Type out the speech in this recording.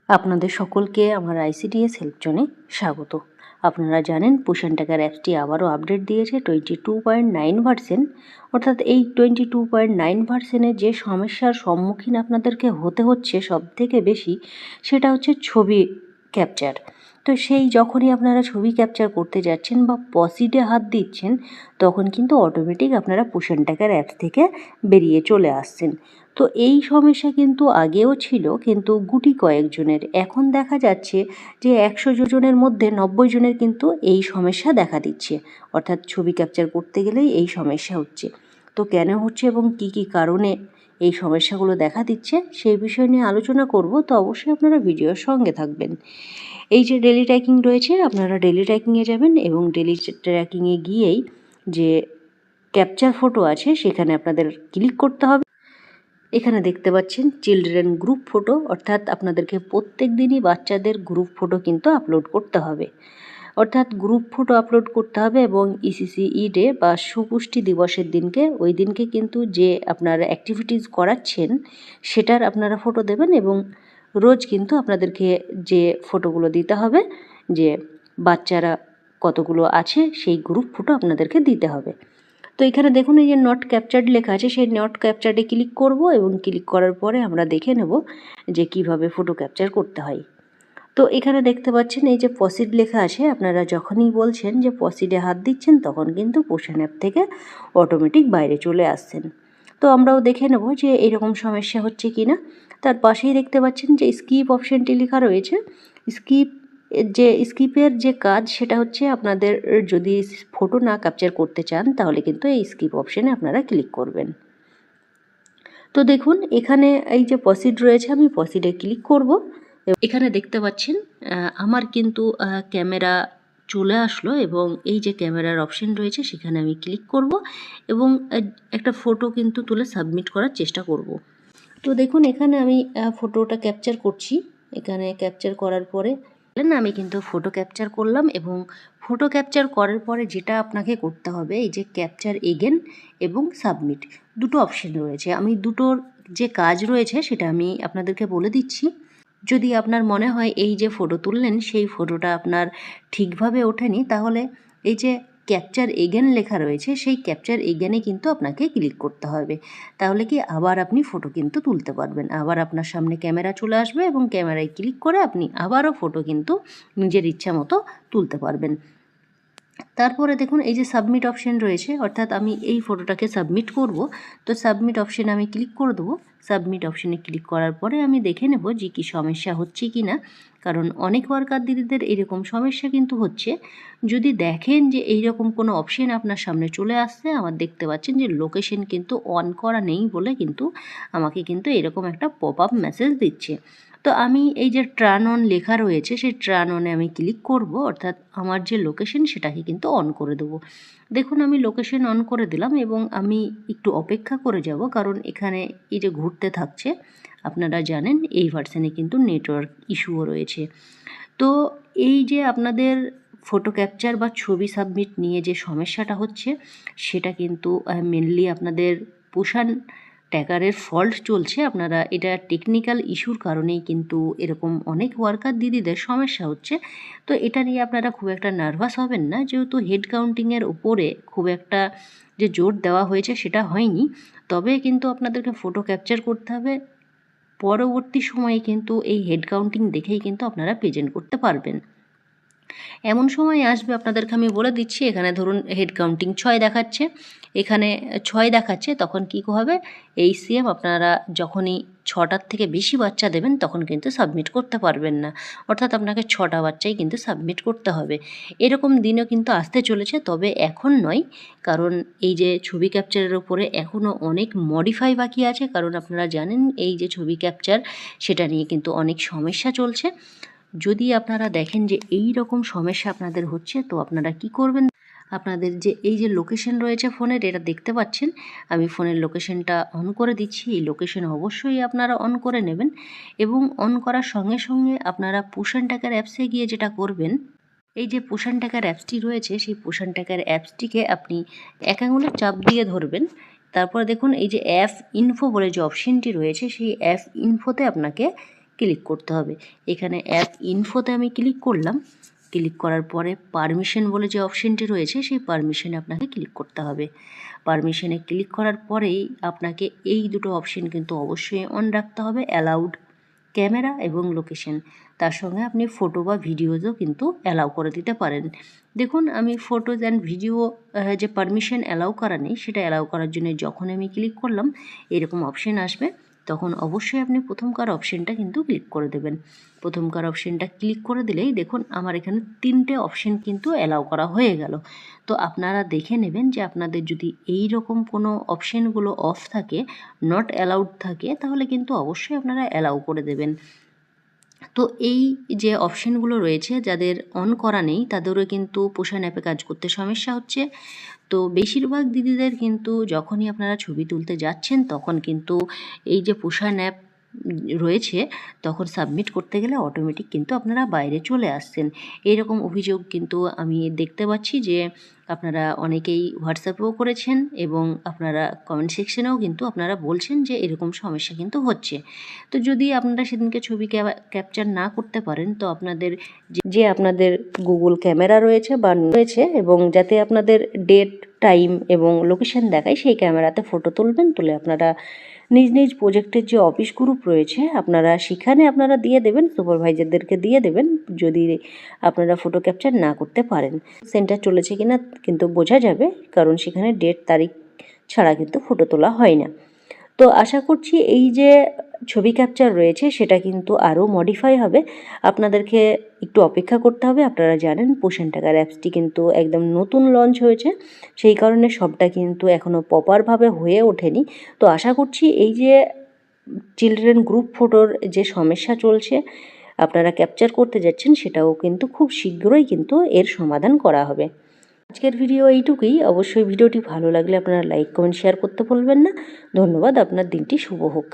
আপনাদের সকলকে আমার আইসিডিএস হেল্প জোনে স্বাগত। আপনারা জানেন পোষণ ট্র্যাকার অ্যাপসটি আবারও আপডেট দিয়েছে 22.9 ভার্সন। অর্থাৎ এই 22.9 ভার্সনে যে সমস্যার সম্মুখীন আপনাদেরকে হতে হচ্ছে সবথেকে বেশি, সেটা হচ্ছে ছবি ক্যাপচার। তো সেই যখনই আপনারা ছবি ক্যাপচার করতে যাচ্ছেন বা পসিডে হাত দিচ্ছেন, তখন কিন্তু অটোমেটিক আপনারা পোষণ ট্র্যাকার অ্যাপস থেকে বেরিয়ে চলে আসছেন। তো এই সমস্যা কিন্তু আগেও ছিল, কিন্তু গুটি কয়েকজনের। এখন দেখা যাচ্ছে যে 100 জনের মধ্যে 90 জনের কিন্তু এই সমস্যা দেখা দিচ্ছে। অর্থাৎ ছবি ক্যাপচার করতে গেলেই এই সমস্যা হচ্ছে। তো কেন হচ্ছে এবং কি কি কারণে এই সমস্যাগুলো দেখা দিচ্ছে সেই বিষয় নিয়ে আলোচনা করব। তো অবশ্যই আপনারা ভিডিওর সঙ্গে থাকবেন। এই যে ডেলি ট্র্যাকিং রয়েছে, আপনারা ডেলি ট্র্যাকিংয়ে যাবেন এবং ডেলি ট্র্যাকিংয়ে গিয়েই যে ক্যাপচার ফটো আছে সেখানে আপনাদের ক্লিক করতে হবে। এখানে দেখতে পাচ্ছেন চিলড্রেন গ্রুপ ফটো, অর্থাৎ আপনাদেরকে প্রত্যেক দিনই বাচ্চাদের গ্রুপ ফটো কিন্তু আপলোড করতে হবে। অর্থাৎ গ্রুপ ফটো আপলোড করতে হবে এবং ইসিসি ডে বা সুপুষ্টি দিবসের দিনকে, ওই দিনকে কিন্তু যে আপনারা অ্যাক্টিভিটিস করাচ্ছেন সেটার আপনারা ফটো দেবেন এবং রোজ কিন্তু আপনাদেরকে যে ফটোগুলো দিতে হবে, যে বাচ্চারা কতগুলো আছে সেই গ্রুপ ফটো আপনাদেরকে দিতে হবে। তো এখানে দেখুন এই যে নট ক্যাপচার্ড লেখা আছে, সেই নট ক্যাপচার্ডে ক্লিক করব এবং ক্লিক করার পরে আমরা দেখে নেব যে কিভাবে ফটো ক্যাপচার করতে হয়। তো এখানে দেখতে পাচ্ছেন এই যে পসিড লেখা আছে, আপনারা যখনই বলছেন যে পসিডে হাত দিচ্ছেন তখন কিন্তু পোষণ অ্যাপ থেকে অটোমেটিক বাইরে চলে আসছেন। তো আমরাও দেখে নেব যে এরকম সমস্যা হচ্ছে কি না। তার পাশেই দেখতে পাচ্ছেন যে স্কিপ অপশানটি লেখা রয়েছে। স্কিপের যে কাজ সেটা হচ্ছে, আপনাদের যদি ফটো না ক্যাপচার করতে চান তাহলে কিন্তু এই স্কিপ অপশানে আপনারা ক্লিক করবেন। তো দেখুন এখানে এই যে পসিড রয়েছে, আমি পসিডে ক্লিক করব। এখানে দেখতে পাচ্ছেন আমার কিন্তু ক্যামেরা চলে আসলো এবং এই যে ক্যামেরার অপশন রয়েছে সেখানে আমি ক্লিক করব এবং একটা ফটো কিন্তু তুলে সাবমিট করার চেষ্টা করব। তো দেখুন এখানে আমি ফটোটা ক্যাপচার করছি। এখানে ক্যাপচার করার পরে আমি কিন্তু ফটো ক্যাপচার করলাম এবং ফটো ক্যাপচার করার পরে যেটা আপনাকে করতে হবে, এই যে ক্যাপচার এগেন এবং সাবমিট দুটো অপশন রয়েছে। আমি দুটোর যে কাজ রয়েছে সেটা আমি আপনাদেরকে বলে দিচ্ছি। যদি আপনার মনে হয় এই যে ফটো তুললেন সেই ফটোটা আপনার ঠিকভাবে ওঠেনি, তাহলে এই যে ক্যাপচার এগেন লেখা রয়েছে সেই ক্যাপচার এগেনে কিন্তু আপনাকে ক্লিক করতে হবে। তাহলে কি আবার আপনি ফটো কিন্তু তুলতে পারবেন। আবার আপনার সামনে ক্যামেরা চলে আসবে এবং ক্যামেরায় ক্লিক করে আপনি আবারও ফটো কিন্তু নিজের ইচ্ছা মতো তুলতে পারবেন। তারপরে দেখুন এই যে সাবমিট অপশন রয়েছে, অর্থাৎ আমি এই ফটোটাকে সাবমিট করব। তো সাবমিট অপশানে আমি ক্লিক করে দেবো। সাবমিট অপশানে ক্লিক করার পরে আমি দেখে নেব যে কী সমস্যা হচ্ছে কি না, কারণ অনেক ওয়ার্কার দিদিদের এরকম সমস্যা কিন্তু হচ্ছে। যদি দেখেন যে এইরকম কোনো অপশান আপনার সামনে চলে আসছে, আমার দেখতে পাচ্ছেন যে লোকেশন কিন্তু অন করা নেই বলে কিন্তু আমাকে কিন্তু এরকম একটা পপ আপ মেসেজ দিচ্ছে। তো আমি এই যে ট্রান অন লেখা রয়েছে সেই ট্রান অনে আমি ক্লিক করব, অর্থাৎ আমার যে লোকেশন সেটাকে কিন্তু অন করে দেবো। দেখুন আমি লোকেশন অন করে দিলাম এবং আমি একটু অপেক্ষা করে যাব, কারণ এখানে এই যে ঘুরতে থাকছে, আপনারা জানেন এই ভার্সানে কিন্তু নেটওয়ার্ক ইস্যুও রয়েছে। তো এই যে আপনাদের ফটো ক্যাপচার বা ছবি সাবমিট নিয়ে যে সমস্যাটা হচ্ছে সেটা কিন্তু মেনলি আপনাদের পোষণ ট্র্যাকারের ফল্ট চলছে। আপনারা এটা টেকনিক্যাল ইস্যুর কারণেই কিন্তু এরকম অনেক ওয়ার্কার দিদিদের সমস্যা হচ্ছে। তো এটা নিয়ে আপনারা খুব একটা নার্ভাস হবেন না, যেহেতু হেড কাউন্টিংয়ের উপরে খুব একটা যে জোর দেওয়া হয়েছে সেটা হয়নি। তবে কিন্তু আপনাদেরকে ফটো ক্যাপচার করতে হবে। পরবর্তী সময়ে কিন্তু এই হেড কাউন্টিং দেখেই কিন্তু আপনারা প্রেজেন্ট করতে পারবেন। এমন সময় আসবে, আপনাদেরকে আমি বলে দিচ্ছি, এখানে ধরুন হেড কাউন্টিং 6 দেখাচ্ছে, এখানে 6 দেখাচ্ছে, তখন কী হবে, এই সিএম আপনারা যখনই 6টার থেকে বেশি বাচ্চা দেবেন তখন কিন্তু সাবমিট করতে পারবেন না। অর্থাৎ আপনাকে 6টা বাচ্চাই কিন্তু সাবমিট করতে হবে। এরকম দিনও কিন্তু আসতে চলেছে, তবে এখন নয়, কারণ এই যে ছবি ক্যাপচারের ওপরে এখনও অনেক মডিফাই বাকি আছে। কারণ আপনারা জানেন এই যে ছবি ক্যাপচার সেটা নিয়ে কিন্তু অনেক সমস্যা চলছে। যদি আপনারা দেখেন যে এই রকম সমস্যা আপনাদের হচ্ছে, তো আপনারা কি করবেন, আপনাদের যে এই যে লোকেশন রয়েছে ফোনের, এটা দেখতে পাচ্ছেন, আমি ফোনের লোকেশনটা অন করে দিচ্ছি। এই লোকেশন অবশ্যই আপনারা অন করে নেবেন এবং অন করার সঙ্গে সঙ্গে আপনারা পোষণ ট্র্যাকার অ্যাপসে গিয়ে যেটা করবেন, এই যে পোষণ ট্র্যাকার অ্যাপসটি রয়েছে সেই পোষণ ট্র্যাকার অ্যাপসটিকে আপনি এক আঙুলে চাপ দিয়ে ধরবেন। তারপরে দেখুন এই যে অ্যাপ ইনফো বলে যে অপশনটি রয়েছে সেই অ্যাপ ইনফোতে আপনাকে ক্লিক করতে হবে। এখানে অ্যাপ ইনফোতে আমি ক্লিক করলাম। ক্লিক করার পরে পারমিশন বলে যে অপশানটি রয়েছে সেই পারমিশনে আপনাকে ক্লিক করতে হবে। পারমিশনে ক্লিক করার পরেই আপনাকে এই দুটো অপশান কিন্তু অবশ্যই অন রাখতে হবে, অ্যালাউড ক্যামেরা এবং লোকেশন। তার সঙ্গে আপনি ফটো বা ভিডিওজও কিন্তু অ্যালাউ করে দিতে পারেন। দেখুন আমি ফটোজ অ্যান্ড ভিডিও যে পারমিশন অ্যালাউ করা নেই সেটা অ্যালাউ করার জন্য যখন আমি ক্লিক করলাম এরকম অপশান আসবে, তখন অবশ্যই আপনি প্রথমকার অপশানটা কিন্তু ক্লিক করে দেবেন। প্রথমকার অপশানটা ক্লিক করে দিলেই দেখুন আমার এখানে 3টে অপশান কিন্তু অ্যালাউ করা হয়ে গেল। তো আপনারা দেখে নেবেন যে আপনাদের যদি এই রকম কোনো অপশানগুলো অফ থাকে, নট অ্যালাউড থাকে, তাহলে কিন্তু অবশ্যই আপনারা অ্যালাউ করে দেবেন। তো এই যে অপশানগুলো রয়েছে যাদের অন করা নেই তাদেরও কিন্তু পোষণ অ্যাপে কাজ করতে সমস্যা হচ্ছে। তো বেশিরভাগ দিদিদের কিন্তু যখনই আপনারা ছবি তুলতে যাচ্ছেন তখন কিন্তু এই যে পোষণ অ্যাপ রয়েছে তখন সাবমিট করতে গেলে অটোমেটিক কিন্তু আপনারা বাইরে চলে আসছেন। এইরকম অভিযোগ কিন্তু আমি দেখতে পাচ্ছি যে আপনারা অনেকেই হোয়াটসঅ্যাপেও করেছেন এবং আপনারা কমেন্ট সেকশনেও কিন্তু আপনারা বলছেন যে এরকম সমস্যা কিন্তু হচ্ছে। তো যদি আপনারা সেদিনকে ছবি ক্যাপচার না করতে পারেন তো আপনাদের যে আপনাদের গুগল ক্যামেরা রয়েছে বা রয়েছে এবং যাতে আপনাদের ডেট টাইম এবং লোকেশন দেখায় সেই ক্যামেরাতে ফটো তুলবেন, তুলে আপনারা নিজ নিজ প্রজেক্টের যে অফিস গ্রুপ রয়েছে আপনারা সেখানে আপনারা দিয়ে দেবেন, সুপারভাইজারদেরকে দিয়ে দেবেন যদি আপনারা ফটো ক্যাপচার না করতে পারেন। সেন্টার চলেছে কিনা কিন্তু বোঝা যাবে, কারণ সেখানে ডেট তারিখ ছাড়া কিন্তু ফটো তোলা হয় না। তো আশা করছি এই যে ছবি ক্যাপচার রয়েছে সেটা কিন্তু আরও মডিফাই হবে, আপনাদেরকে একটু অপেক্ষা করতে হবে। আপনারা জানেন পোষণ টাকার অ্যাপসটি কিন্তু একদম নতুন লঞ্চ হয়েছে, সেই কারণে সবটা কিন্তু এখনও প্রপারভাবে হয়ে ওঠেনি। তো আশা করছি এই যে চিলড্রেন গ্রুপ ফটোর যে সমস্যা চলছে আপনারা ক্যাপচার করতে যাচ্ছেন সেটাও কিন্তু খুব শীঘ্রই কিন্তু এর সমাধান করা হবে। আজকের ভিডিও এইটুকুই। অবশ্যই ভিডিওটি ভালো লাগলে আপনারা লাইক কমেন্ট শেয়ার করতে ভুলবেন না। ধন্যবাদ, আপনার দিনটি শুভ হোক।